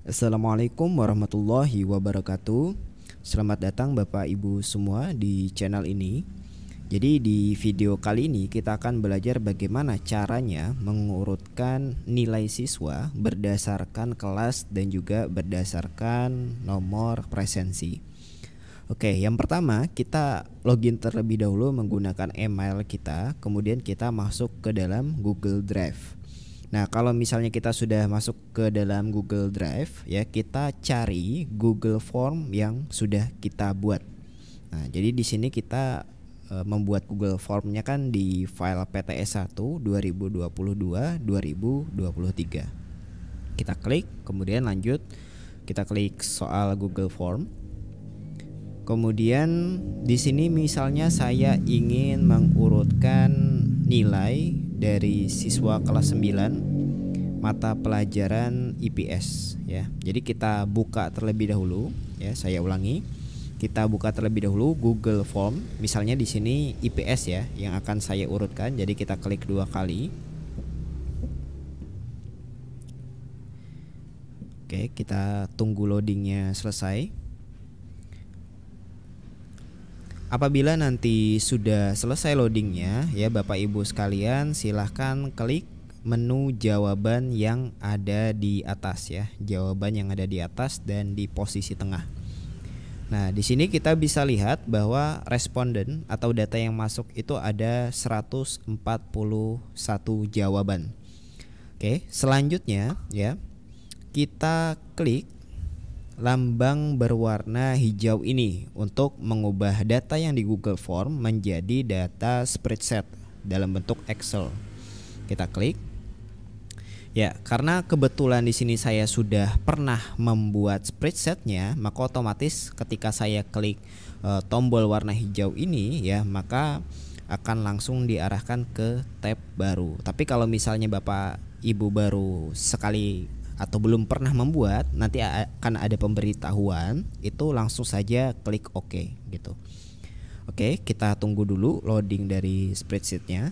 Assalamualaikum warahmatullahi wabarakatuh. Selamat datang Bapak Ibu semua di channel ini. Jadi di video kali ini kita akan belajar bagaimana caranya mengurutkan nilai siswa berdasarkan kelas dan juga berdasarkan nomor presensi. Oke, yang pertama kita login terlebih dahulu menggunakan email kita, kemudian kita masuk ke dalam Google Drive. Nah, kalau misalnya kita sudah masuk ke dalam Google Drive ya, kita cari Google Form yang sudah kita buat. Nah, jadi di sini kita membuat Google Formnya kan di file PTS1 2022-2023. Kita klik, kemudian lanjut, kita klik soal Google Form. Kemudian di sini misalnya saya ingin mengurutkan nilai dari siswa kelas 9 mata pelajaran IPS ya. Jadi kita buka terlebih dahulu ya, saya ulangi. Kita buka terlebih dahulu Google Form. Misalnya di sini IPS ya yang akan saya urutkan. Jadi kita klik 2 kali. Oke, kita tunggu loadingnya selesai. Apabila nanti sudah selesai loadingnya ya Bapak Ibu sekalian, silahkan klik menu jawaban yang ada di atas ya. Jawaban yang ada di atas dan di posisi tengah. Nah, di sini kita bisa lihat bahwa responden atau data yang masuk itu ada 141 jawaban. Oke, selanjutnya ya, kita klik lambang berwarna hijau ini untuk mengubah data yang di Google Form menjadi data spreadsheet dalam bentuk Excel. Kita klik. Ya, karena kebetulan di sini saya sudah pernah membuat spreadsheetnya, maka otomatis ketika saya klik tombol warna hijau ini ya, maka akan langsung diarahkan ke tab baru. Tapi kalau misalnya Bapak Ibu baru sekali atau belum pernah membuat, nanti akan ada pemberitahuan, itu langsung saja klik OK gitu. Oke, kita tunggu dulu loading dari spreadsheetnya.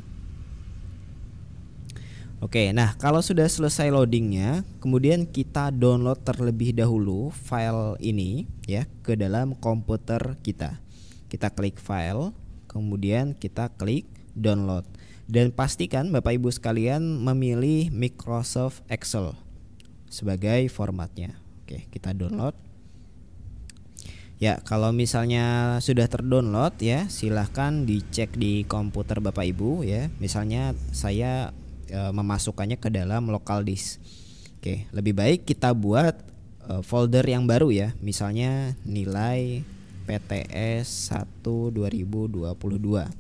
Oke, nah kalau sudah selesai loadingnya, kemudian kita download terlebih dahulu file ini ya ke dalam komputer kita. Kita klik file, kemudian kita klik download, dan pastikan Bapak Ibu sekalian memilih Microsoft Excel sebagai formatnya. Oke, kita download. Ya, kalau misalnya sudah terdownload ya, silahkan dicek di komputer Bapak Ibu ya. Misalnya saya memasukkannya ke dalam local disk. Oke, lebih baik kita buat folder yang baru ya. Misalnya nilai PTS 1 2022.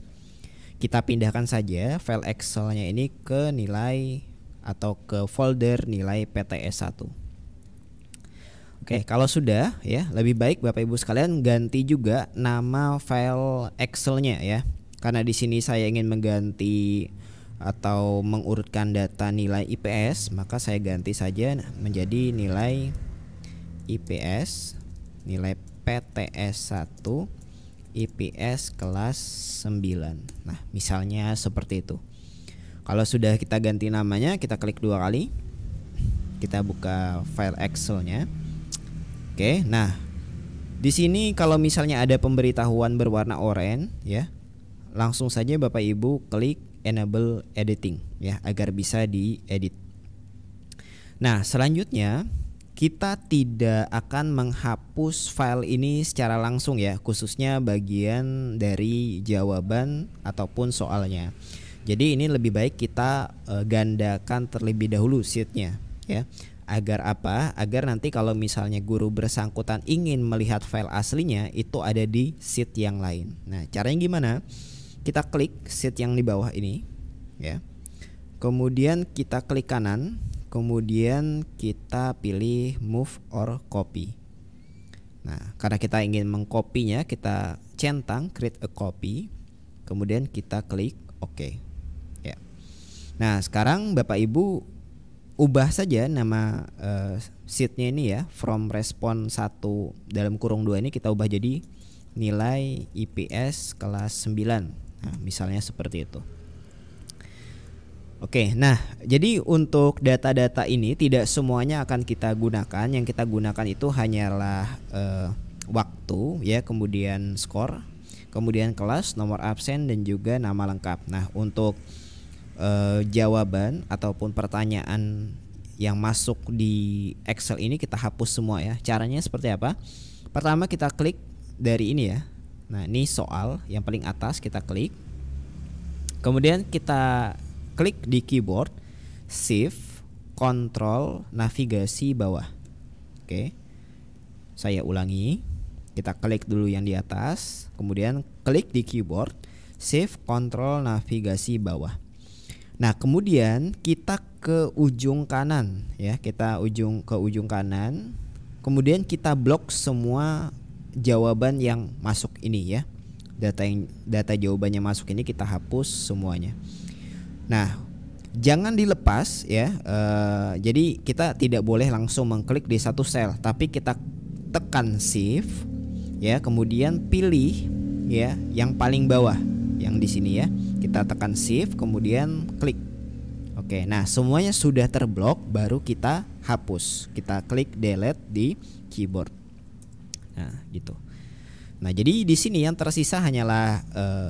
Kita pindahkan saja file Excelnya ini ke nilai atau ke folder nilai PTS1. Oke, kalau sudah ya, lebih baik Bapak Ibu sekalian ganti juga nama file Excelnya ya. Karena di sini saya ingin mengganti atau mengurutkan data nilai IPS, maka saya ganti saja menjadi nilai IPS, nilai PTS1 IPS kelas 9. Nah, misalnya seperti itu. Kalau sudah kita ganti namanya, kita klik 2 kali. Kita buka file Excelnya. Oke, nah di sini kalau misalnya ada pemberitahuan berwarna oranye ya, langsung saja Bapak Ibu klik enable editing ya agar bisa diedit. Nah, selanjutnya kita tidak akan menghapus file ini secara langsung ya, khususnya bagian dari jawaban ataupun soalnya. Jadi ini lebih baik kita gandakan terlebih dahulu sheetnya ya. Agar apa? Agar nanti kalau misalnya guru bersangkutan ingin melihat file aslinya itu ada di sheet yang lain. Nah, caranya gimana? Kita klik sheet yang di bawah ini ya. Kemudian kita klik kanan, kemudian kita pilih move or copy. Nah, karena kita ingin mengkopinya, kita centang create a copy. Kemudian kita klik OK. Nah, sekarang Bapak Ibu ubah saja nama sheetnya ini ya, from respon 1 dalam kurung 2 ini kita ubah jadi nilai IPS kelas 9. Nah, misalnya seperti itu. Oke, nah jadi untuk data-data ini tidak semuanya akan kita gunakan. Yang kita gunakan itu hanyalah waktu ya, kemudian skor, kemudian kelas, nomor absen dan juga nama lengkap. Nah untuk jawaban ataupun pertanyaan yang masuk di Excel ini kita hapus semua ya. Caranya seperti apa? Pertama kita klik dari ini ya. Nah ini soal yang paling atas kita klik. Kemudian kita klik di keyboard Shift, Control, navigasi bawah. Oke. Saya ulangi. Kita klik dulu yang di atas, kemudian klik di keyboard Shift, Control, navigasi bawah. Nah, kemudian kita ke ujung kanan ya, kita ke ujung kanan. Kemudian kita blok semua jawaban yang masuk ini ya. Data jawabannya masuk ini kita hapus semuanya. Nah, jangan dilepas ya. Jadi kita tidak boleh langsung mengklik di satu sel, tapi kita tekan Shift ya, kemudian pilih ya yang paling bawah yang di sini ya. Kita tekan Shift kemudian klik. Oke, nah semuanya sudah terblok, baru kita hapus. Kita klik delete di keyboard. Nah, gitu. Nah, jadi di sini yang tersisa hanyalah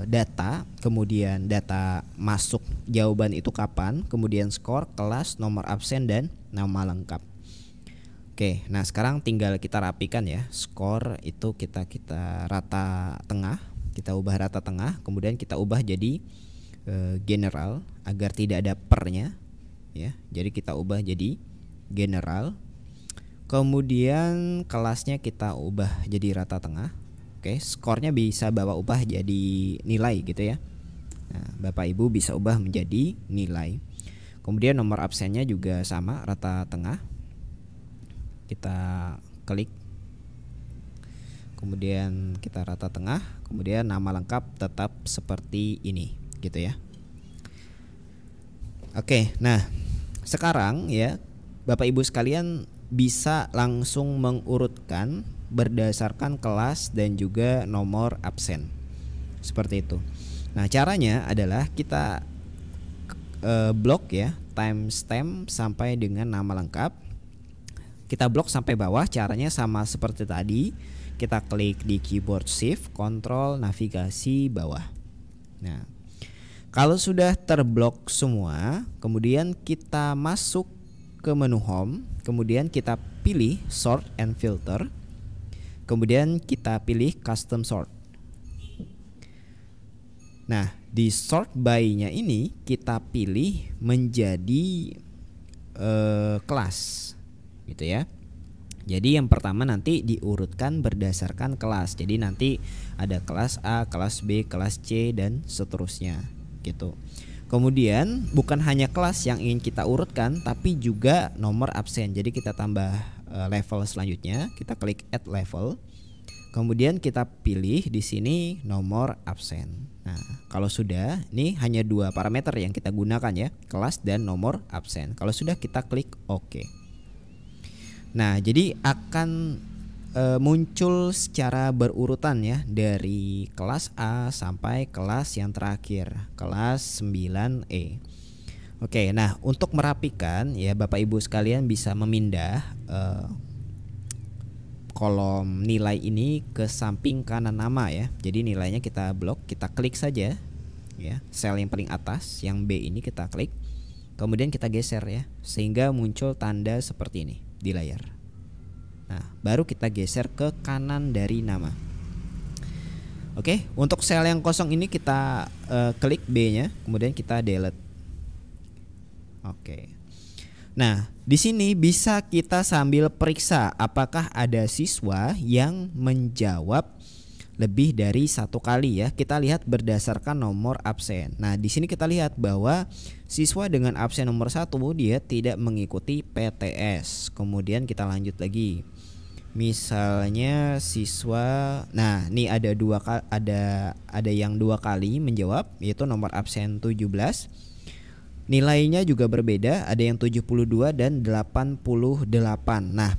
data, kemudian data masuk jawaban itu kapan, kemudian skor, kelas, nomor absen dan nama lengkap. Oke, nah sekarang tinggal kita rapikan ya. Skor itu kita rata tengah, kita ubah rata tengah, kemudian kita ubah jadi general agar tidak ada pernya ya. Jadi kita ubah jadi general. Kemudian kelasnya kita ubah jadi rata tengah. Oke, skornya bisa Bapak ubah jadi nilai gitu ya. Nah, Bapak Ibu bisa ubah menjadi nilai. Kemudian nomor absennya juga sama, rata tengah. Kita klik. Kemudian kita rata tengah, kemudian nama lengkap tetap seperti ini gitu ya. Oke, nah sekarang ya Bapak Ibu sekalian bisa langsung mengurutkan berdasarkan kelas dan juga nomor absen seperti itu. Nah caranya adalah kita blok ya timestamp sampai dengan nama lengkap. Kita blok sampai bawah, caranya sama seperti tadi. Kita klik di keyboard Shift, Control, navigasi bawah. Nah, kalau sudah terblok semua, kemudian kita masuk ke menu Home, kemudian kita pilih Sort and Filter, kemudian kita pilih Custom Sort. Nah, di Sort by-nya ini kita pilih menjadi kelas, gitu ya. Jadi yang pertama nanti diurutkan berdasarkan kelas. Jadi nanti ada kelas A, kelas B, kelas C dan seterusnya gitu. Kemudian bukan hanya kelas yang ingin kita urutkan, tapi juga nomor absen. Jadi kita tambah level selanjutnya. Kita klik add level. Kemudian kita pilih di sini nomor absen. Nah, kalau sudah, ini hanya dua parameter yang kita gunakan ya, kelas dan nomor absen. Kalau sudah kita klik OK. Nah, jadi akan muncul secara berurutan ya, dari kelas A sampai kelas yang terakhir, kelas 9E. Oke, nah untuk merapikan ya Bapak Ibu sekalian bisa memindah kolom nilai ini ke samping kanan nama ya. Jadi nilainya kita blok, kita klik saja ya, sel yang paling atas yang B ini kita klik. Kemudian kita geser ya, sehingga muncul tanda seperti ini di layar. Nah, baru kita geser ke kanan dari nama. Oke, untuk sel yang kosong ini kita klik B-nya, kemudian kita delete. Oke. Nah, di sini bisa kita sambil periksa apakah ada siswa yang menjawab lebih dari satu kali ya. Kita lihat berdasarkan nomor absen. Nah, di sini kita lihat bahwa siswa dengan absen nomor 1 dia tidak mengikuti PTS. Kemudian kita lanjut lagi. Misalnya siswa, nah ini ada yang 2 kali menjawab, yaitu nomor absen 17. Nilainya juga berbeda, ada yang 72 dan 88. Nah,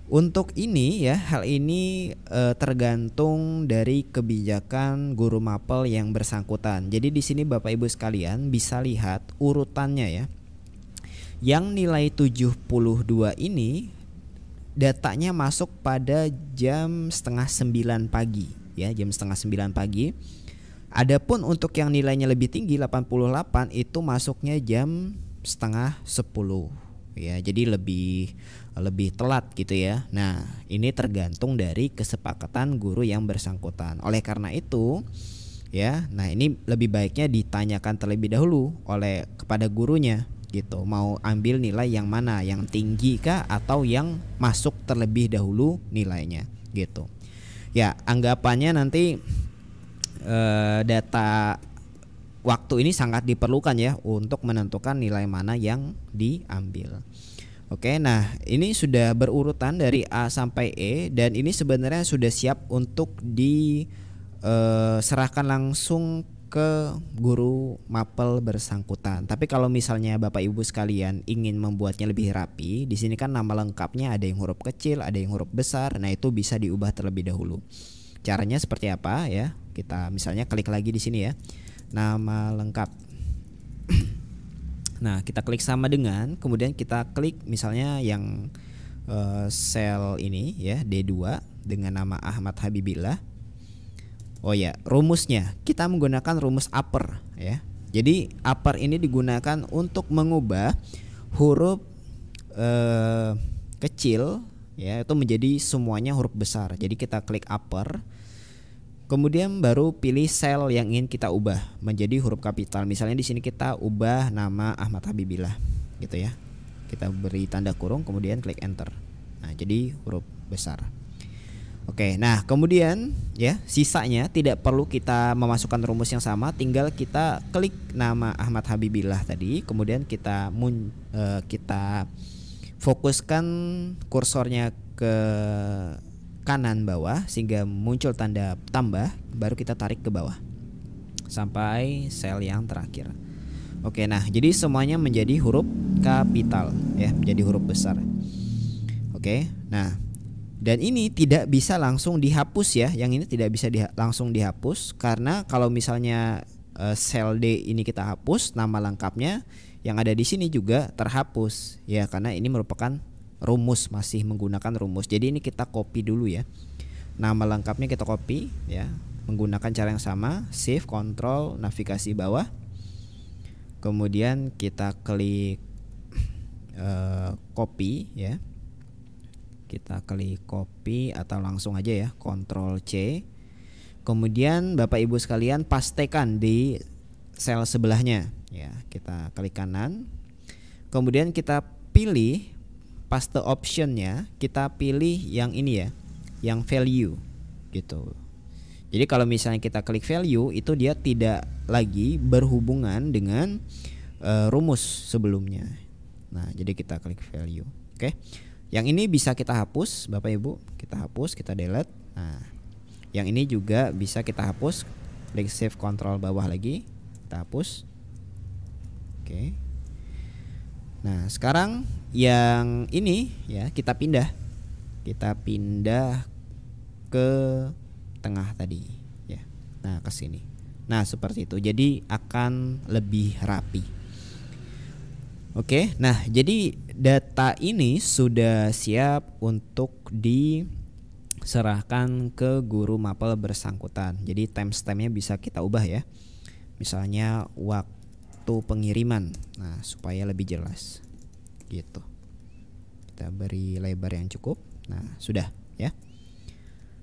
Untuk ini ya, hal ini tergantung dari kebijakan guru mapel yang bersangkutan. Jadi di sini Bapak Ibu sekalian bisa lihat urutannya ya. Yang nilai 72 ini datanya masuk pada jam setengah 9 pagi ya, jam setengah 9 pagi. Adapun untuk yang nilainya lebih tinggi 88 itu masuknya jam setengah 10 ya, jadi lebih telat gitu ya. Nah, ini tergantung dari kesepakatan guru yang bersangkutan. Oleh karena itu ya, nah ini lebih baiknya ditanyakan terlebih dahulu oleh kepada gurunya gitu, mau ambil nilai yang mana, yang tinggi kah atau yang masuk terlebih dahulu nilainya gitu. Ya, anggapannya nanti data waktu ini sangat diperlukan ya untuk menentukan nilai mana yang diambil. Oke, nah ini sudah berurutan dari A sampai E dan ini sebenarnya sudah siap untuk diserahkan langsung ke guru mapel bersangkutan. Tapi kalau misalnya Bapak Ibu sekalian ingin membuatnya lebih rapi, di sini kan nama lengkapnya ada yang huruf kecil, ada yang huruf besar. Nah, itu bisa diubah terlebih dahulu. Caranya seperti apa ya? Kita misalnya klik lagi di sini ya. Nama lengkap. Nah, kita klik sama dengan, kemudian kita klik misalnya yang sel ini ya, D2 dengan nama Ahmad Habibillah. Oh ya, rumusnya kita menggunakan rumus upper ya. Jadi upper ini digunakan untuk mengubah huruf kecil ya itu menjadi semuanya huruf besar. Jadi kita klik upper. Kemudian baru pilih sel yang ingin kita ubah menjadi huruf kapital. Misalnya di sini kita ubah nama Ahmad Habibillah gitu ya. Kita beri tanda kurung kemudian klik enter. Nah, jadi huruf besar. Oke, nah kemudian ya sisanya tidak perlu kita memasukkan rumus yang sama, tinggal kita klik nama Ahmad Habibillah tadi, kemudian kita fokuskan kursornya ke kanan bawah sehingga muncul tanda tambah, baru kita tarik ke bawah sampai sel yang terakhir. Oke, nah jadi semuanya menjadi huruf kapital ya, menjadi huruf besar. Oke, nah dan ini tidak bisa langsung dihapus ya, yang ini tidak bisa langsung dihapus karena kalau misalnya sel D ini kita hapus, nama lengkapnya yang ada di sini juga terhapus ya, karena ini merupakan rumus, masih menggunakan rumus. Jadi ini kita copy dulu ya, nama lengkapnya kita copy ya menggunakan cara yang sama, shift control navigasi bawah, kemudian kita klik copy ya, kita klik copy atau langsung aja ya Ctrl C. Kemudian Bapak Ibu sekalian pastekan di sel sebelahnya ya, kita klik kanan, kemudian kita pilih paste optionnya, kita pilih yang ini ya, yang value gitu. Jadi kalau misalnya kita klik value itu dia tidak lagi berhubungan dengan rumus sebelumnya. Nah, jadi kita klik value. Oke. Yang ini bisa kita hapus Bapak Ibu, kita hapus, kita delete. Nah, yang ini juga bisa kita hapus, klik shift control bawah lagi, kita hapus. Oke. Nah, sekarang yang ini ya kita pindah ke tengah tadi ya. Nah, ke sini. Nah, seperti itu. Jadi akan lebih rapi. Oke. Nah, jadi data ini sudah siap untuk diserahkan ke guru mapel bersangkutan. Jadi timestampnya bisa kita ubah ya. Misalnya waktu pengiriman. Nah, supaya lebih jelas gitu. Kita beri lebar yang cukup. Nah, sudah ya.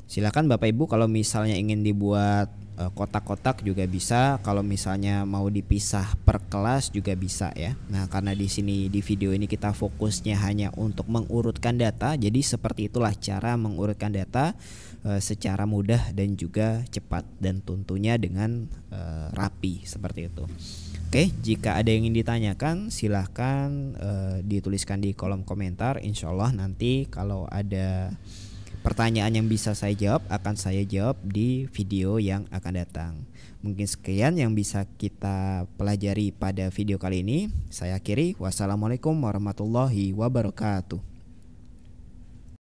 Silakan Bapak Ibu kalau misalnya ingin dibuat kotak-kotak juga bisa, kalau misalnya mau dipisah per kelas juga bisa ya. Nah, karena di sini di video ini kita fokusnya hanya untuk mengurutkan data, jadi seperti itulah cara mengurutkan data secara mudah dan juga cepat dan tentunya dengan rapi seperti itu. Oke, jika ada yang ingin ditanyakan silahkan dituliskan di kolom komentar. Insya Allah nanti kalau ada pertanyaan yang bisa saya jawab akan saya jawab di video yang akan datang. Mungkin sekian yang bisa kita pelajari pada video kali ini. Saya akhiri. Wassalamualaikum warahmatullahi wabarakatuh.